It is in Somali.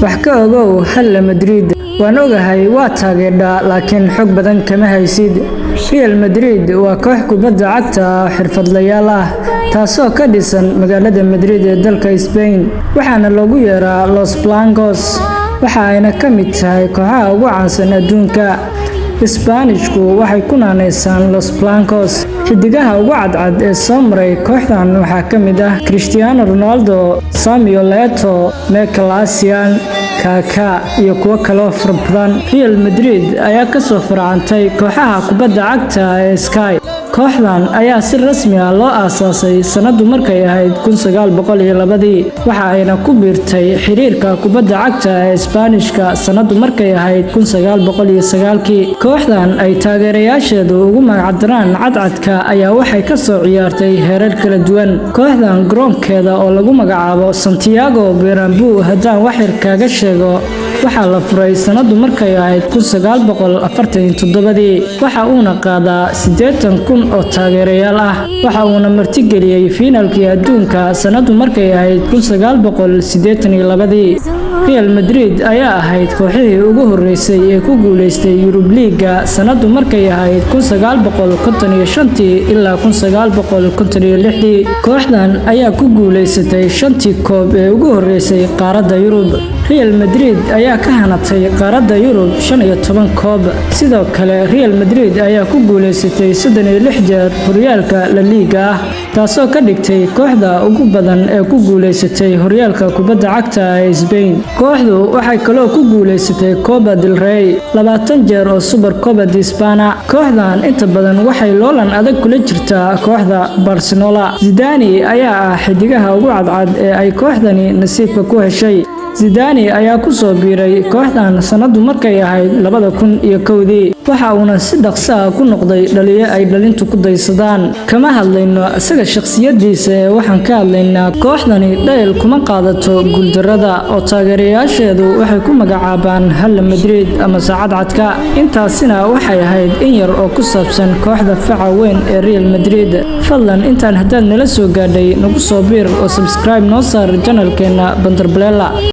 wax ka ogow hal Madrid waan ogahay waa taageerdha laakiin xog badan kama haysid. Real Madrid waa koox kubadda cagta xirfadlayaal ah taasoo ka dhisan magaalada Madrid ee dalka Spain waxaana loogu yeeraa Los Blancos waxa ayna ka mid tahay kooxaha ugu caansan adduunka. Isbaanishku waxay ku naanaysaan Los Blancos xidigaha ugu cadcad ee soo maray kooxdan waxaa ka mid ah Cristiano Ronaldo, Samuel Eto'o, Michael Essien, Kaká iyo kuwo kale oo fara badan. Real Madrid ayaa ka soo farcantay kooxaha kubadda cagta ee Sky. Kooxdan ayaa si rasmi ah loo aasaasay sanadu markay ahayd 1902 waxa ayna ku biirtay xiriirka kubadda cagta ee Isbaanishka sanadu markay ahayd 1909. Kooxdan ay taageerayaasheedu ugu magacdaraan cadcadka ayaa waxay ka soo ciyaartay heerar kala duwan. Kooxdan garoonkeeda oo lagu magacaabo Santiago Bernabéu haddaan wax yar kaga sheego waxaa la furay sanadu markay ahayd 1947 waxa uuna qaadaa 80,000 oo taageerayaal ah waxa uuna martigeliyay finaalkii adduunka sanadu markay ahayd 1982. Real Madrid ayaa ahayd kooxihii ugu horeysay ee ku guuleystay Yurub Liiga sanadu markay ahayd 1955 ilaa 1956. Kooxdan ayaa ku guuleysatay 5 koob ee ugu horeysay qaaradda Yurub. Real Madrid ayaa ka hanatay qaaradda Yurub 15 koob. Sidoo kale Real Madrid ayaa ku guuleysatay 36 jeer horyaalka La Liga ah taasoo ka dhigtay kooxda ugu badan ee ku guuleysatay horyaalka kubadda cagta ee Spain. Kooxdu waxay kaloo ku guuleysatay Copa del Rey 20 jeer oo Super Copa de España. Kooxdan inta badan waxay loolan adag kula jirtaa kooxda Barcelona. Zidane ayaa ah xidigaha ugu cadcad ee ay kooxdani nasiibka ku heshay. Zidane ayaa ku soo biiray kooxdan sanadu markay ahayd 2001 waxa uuna si dhaqso ah ku noqday dhaliye ay dhalintu ku daysadaan. Kama hadlayno isaga shakhsiyadiisa ee waxaan ka hadlaynaa kooxdani dhayl kuma qaadato guuldarrada oo taageerayaasheedu waxay ku magacaabaan hal Madrid ama saacad cadka. Intaasina waxay ahayd in yar oo ku saabsan kooxda faca weyn ee Real Madrid. Fadlan intaan haddaad nala soo gaadhay nagu soo biir oo subscribe noo saar channelkeena Bandarbelela.